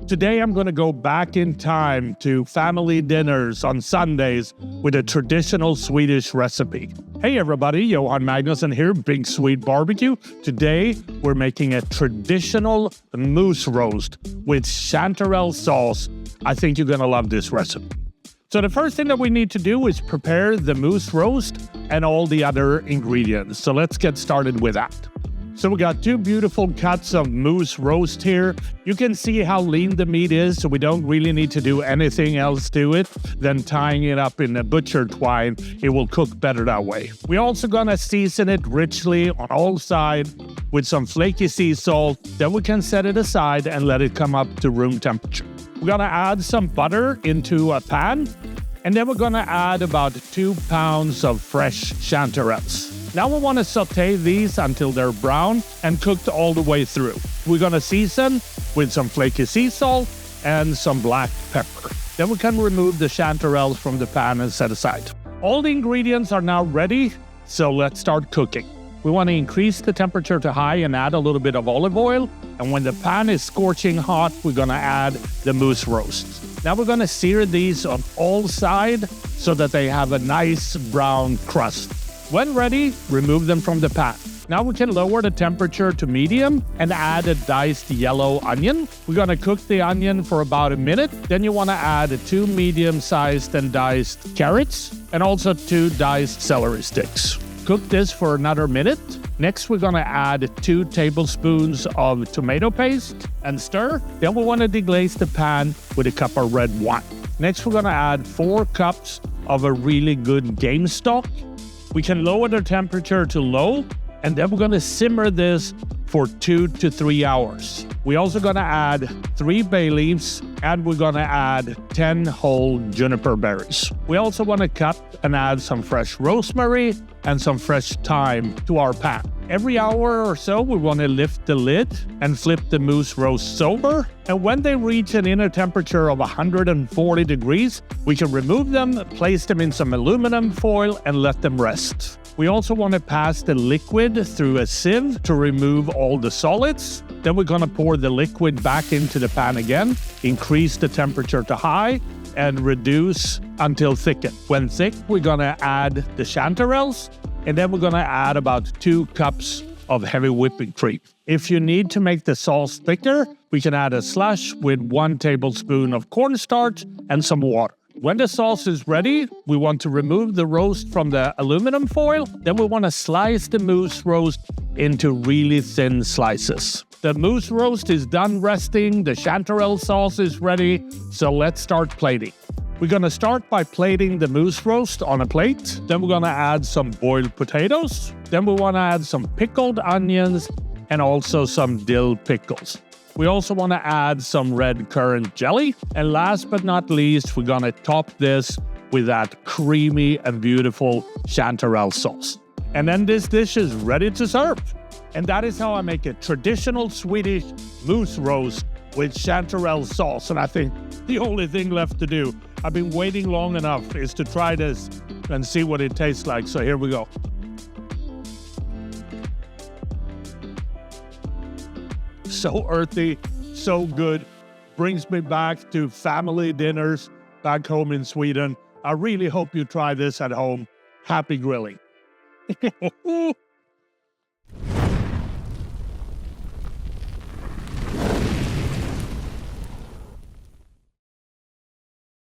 Today I'm going to go back in time to family dinners on Sundays with a traditional Swedish recipe. Hey everybody, Johan Magnusson here, Big Swede Barbecue. Today we're making a traditional moose roast with chanterelle sauce. I think you're going to love this recipe. So the first thing that we need to do is prepare the moose roast and all the other ingredients. So let's get started with that. So we got 2 beautiful cuts of moose roast here. You can see how lean the meat is, so we don't really need to do anything else to it than tying it up in a butcher twine. It will cook better that way. We're also gonna season it richly on all sides with some flaky sea salt. Then we can set it aside and let it come up to room temperature. We're gonna add some butter into a pan, and then we're gonna add about 2 pounds of fresh chanterelles. Now we want to saute these until they're brown and cooked all the way through. We're going to season with some flaky sea salt and some black pepper. Then we can remove the chanterelles from the pan and set aside. All the ingredients are now ready, so let's start cooking. We want to increase the temperature to high and add a little bit of olive oil. And when the pan is scorching hot, we're going to add the moose roast. Now we're going to sear these on all sides so that they have a nice brown crust. When ready, remove them from the pan. Now we can lower the temperature to medium and add a diced yellow onion. We're going to cook the onion for about a minute. Then you want to add 2 medium-sized and diced carrots and also 2 diced celery sticks. Cook this for another minute. Next, we're going to add 2 tablespoons of tomato paste and stir. Then we want to deglaze the pan with a cup of red wine. Next, we're going to add 4 cups of a really good game stock. We can lower the temperature to low, and then we're going to simmer this for 2 to 3 hours. We're also going to add 3 bay leaves, and we're going to add 10 whole juniper berries. We also want to cut and add some fresh rosemary and some fresh thyme to our pan. Every hour or so, we want to lift the lid and flip the moose roasts over. And when they reach an inner temperature of 140 degrees, we can remove them, place them in some aluminum foil, and let them rest. We also want to pass the liquid through a sieve to remove all the solids. Then we're going to pour the liquid back into the pan again, increase the temperature to high, and reduce until thicken. When thick, we're going to add the chanterelles, and then we're going to add about 2 cups of heavy whipping cream. If you need to make the sauce thicker, we can add a slush with 1 tablespoon of cornstarch and some water. When the sauce is ready, we want to remove the roast from the aluminum foil. Then we want to slice the moose roast into really thin slices. The moose roast is done resting, the chanterelle sauce is ready, so let's start plating. We're going to start by plating the moose roast on a plate. Then we're going to add some boiled potatoes. Then we want to add some pickled onions and also some dill pickles. We also want to add some red currant jelly. And last but not least, we're going to top this with that creamy and beautiful chanterelle sauce. And then this dish is ready to serve. And that is how I make a traditional Swedish moose roast with chanterelle sauce. And I think the only thing left to do, I've been waiting long enough, is to try this and see what it tastes like. So here we go. So earthy, so good. Brings me back to family dinners back home in Sweden. I really hope you try this at home. Happy grilling.